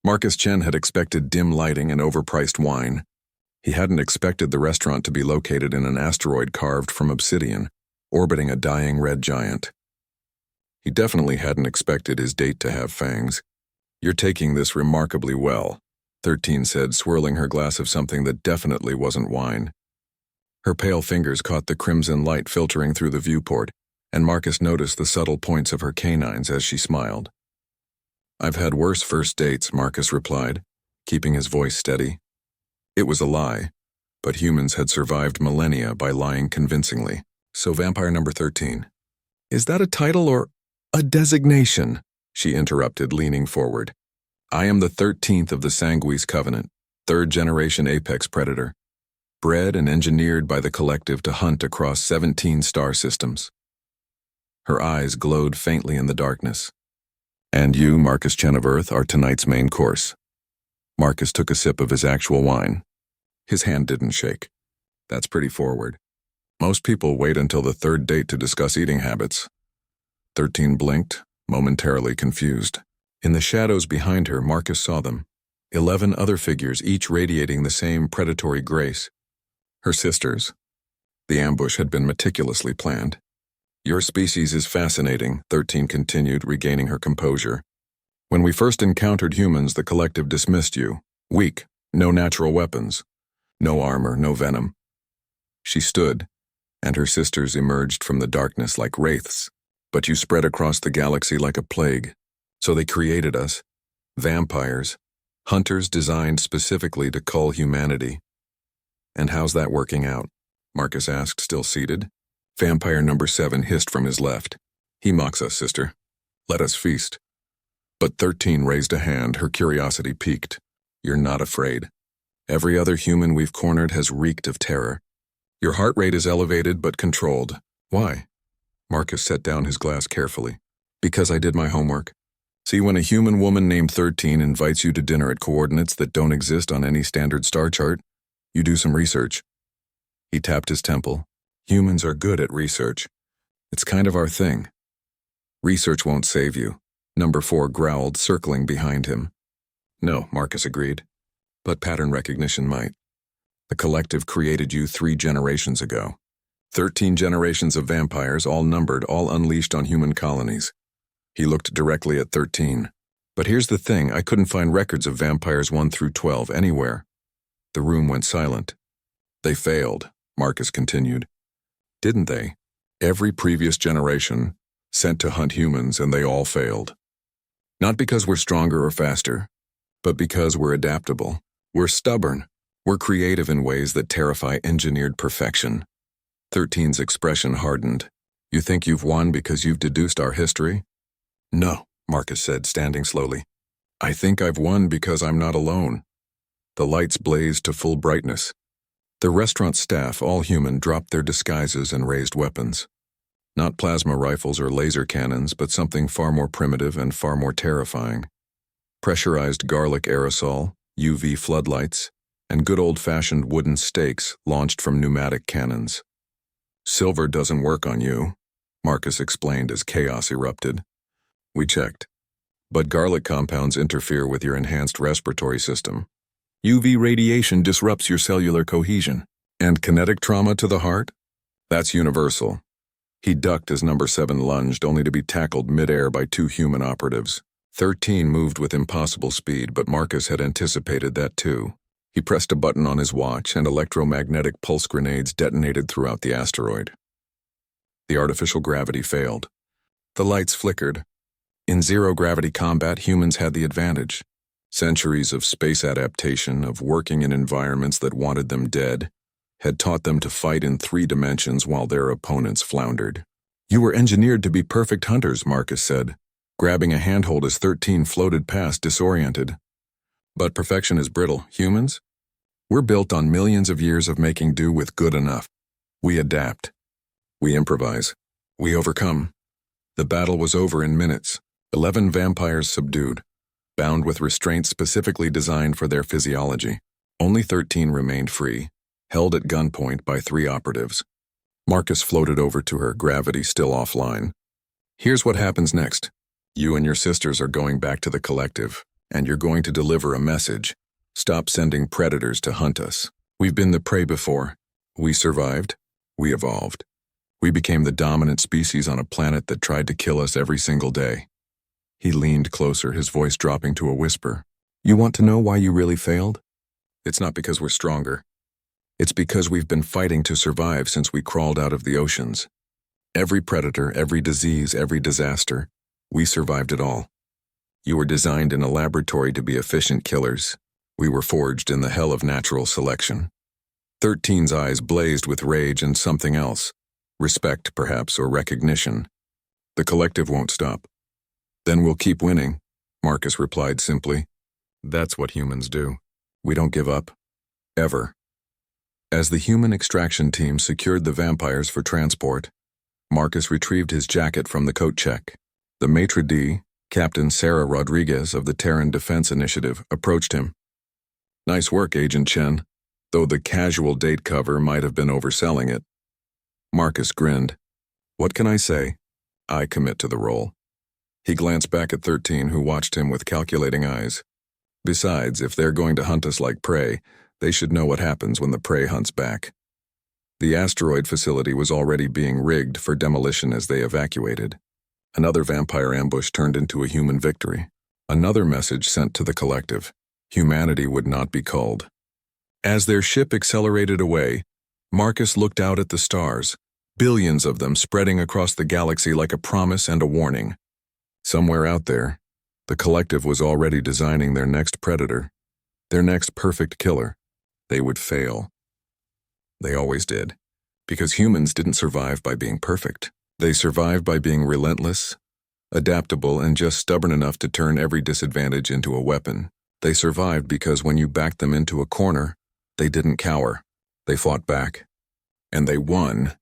Marcus Chen had expected dim lighting and overpriced wine. He hadn't expected the restaurant to be located in an asteroid carved from obsidian, orbiting a dying red giant. He definitely hadn't expected his date to have fangs. "You're taking this remarkably well," 13 said, swirling her glass of something that definitely wasn't wine. Her pale fingers caught the crimson light filtering through the viewport, and Marcus noticed the subtle points of her canines as she smiled. "I've had worse first dates," Marcus replied, keeping his voice steady. It was a lie, but humans had survived millennia by lying convincingly. "So vampire number 13. Is that a title or a designation?" she interrupted, leaning forward. "I am the 13th of the Sanguis Covenant, third-generation apex predator, bred and engineered by the Collective to hunt across 17 star systems." Her eyes glowed faintly in the darkness. "And you, Marcus Chen of Earth, are tonight's main course." Marcus took a sip of his actual wine. His hand didn't shake. "That's pretty forward. Most people wait until the third date to discuss eating habits." 13 blinked, momentarily confused. In the shadows behind her, Marcus saw them. 11 other figures, each radiating the same predatory grace. Her sisters. The ambush had been meticulously planned. "Your species is fascinating," 13 continued, regaining her composure. "When we first encountered humans, the Collective dismissed you. Weak, no natural weapons. No armor, no venom." She stood, and her sisters emerged from the darkness like wraiths. "But you spread across the galaxy like a plague. So they created us. Vampires. Hunters designed specifically to cull humanity." "And how's that working out?" Marcus asked, still seated. Vampire number 7 hissed from his left. "He mocks us, sister. Let us feast." But 13 raised a hand, her curiosity piqued. "You're not afraid. Every other human we've cornered has reeked of terror. Your heart rate is elevated but controlled. Why?" Marcus set down his glass carefully. "Because I did my homework. See, when a human woman named 13 invites you to dinner at coordinates that don't exist on any standard star chart, you do some research." He tapped his temple. "Humans are good at research. It's kind of our thing." "Research won't save you," number 4 growled, circling behind him. "No," Marcus agreed, "but pattern recognition might. The Collective created you 3 generations ago. 13 generations of vampires, all numbered, all unleashed on human colonies." He looked directly at 13. "But here's the thing, I couldn't find records of vampires 1 through 12 anywhere." The room went silent. "They failed," Marcus continued. "Didn't they? Every previous generation sent to hunt humans, and they all failed. Not because we're stronger or faster, but because we're adaptable. We're stubborn. We're creative in ways that terrify engineered perfection." 13's expression hardened. "You think you've won because you've deduced our history?" "No," Marcus said, standing slowly. "I think I've won because I'm not alone." The lights blazed to full brightness. The restaurant staff, all human, dropped their disguises and raised weapons. Not plasma rifles or laser cannons, but something far more primitive and far more terrifying. Pressurized garlic aerosol, UV floodlights, and good old-fashioned wooden stakes launched from pneumatic cannons. "Silver doesn't work on you," Marcus explained as chaos erupted. "We checked. But garlic compounds interfere with your enhanced respiratory system. UV radiation disrupts your cellular cohesion. And kinetic trauma to the heart? That's universal." He ducked as number 7 lunged, only to be tackled midair by 2 human operatives. 13 moved with impossible speed, but Marcus had anticipated that too. He pressed a button on his watch, and electromagnetic pulse grenades detonated throughout the asteroid. The artificial gravity failed. The lights flickered. In zero-gravity combat, humans had the advantage. Centuries of space adaptation, of working in environments that wanted them dead, had taught them to fight in 3 dimensions while their opponents floundered. "You were engineered to be perfect hunters," Marcus said, grabbing a handhold as 13 floated past, disoriented. "But perfection is brittle. Humans? We're built on millions of years of making do with good enough. We adapt. We improvise. We overcome." The battle was over in minutes. 11 vampires subdued, bound with restraints specifically designed for their physiology. Only 13 remained free, held at gunpoint by 3 operatives. Marcus floated over to her, gravity still offline. "Here's what happens next. You and your sisters are going back to the Collective. And you're going to deliver a message. Stop sending predators to hunt us. We've been the prey before. We survived. We evolved. We became the dominant species on a planet that tried to kill us every single day. He leaned closer, his voice dropping to a whisper. You want to know why you really failed? It's not because we're stronger. It's because we've been fighting to survive since we crawled out of the oceans. Every predator, every disease, every disaster, we survived it all. You were designed in a laboratory to be efficient killers. We were forged in the hell of natural selection. 13's eyes blazed with rage and something else. Respect, perhaps, or recognition. The collective won't stop. Then we'll keep winning, Marcus replied simply. That's what humans do. We don't give up. Ever. As the human extraction team secured the vampires for transport, Marcus retrieved his jacket from the coat check. The maitre d', Captain Sarah Rodriguez of the Terran Defense Initiative, approached him. Nice work, Agent Chen, though the casual date cover might have been overselling it. Marcus grinned. What can I say? I commit to the role. He glanced back at 13, who watched him with calculating eyes. Besides, if they're going to hunt us like prey, they should know what happens when the prey hunts back. The asteroid facility was already being rigged for demolition as they evacuated. Another vampire ambush turned into a human victory. Another message sent to the collective. Humanity would not be culled. As their ship accelerated away, Marcus looked out at the stars, billions of them spreading across the galaxy like a promise and a warning. Somewhere out there, the collective was already designing their next predator, their next perfect killer. They would fail. They always did, because humans didn't survive by being perfect. They survived by being relentless, adaptable, and just stubborn enough to turn every disadvantage into a weapon. They survived because when you backed them into a corner, they didn't cower. They fought back. And they won.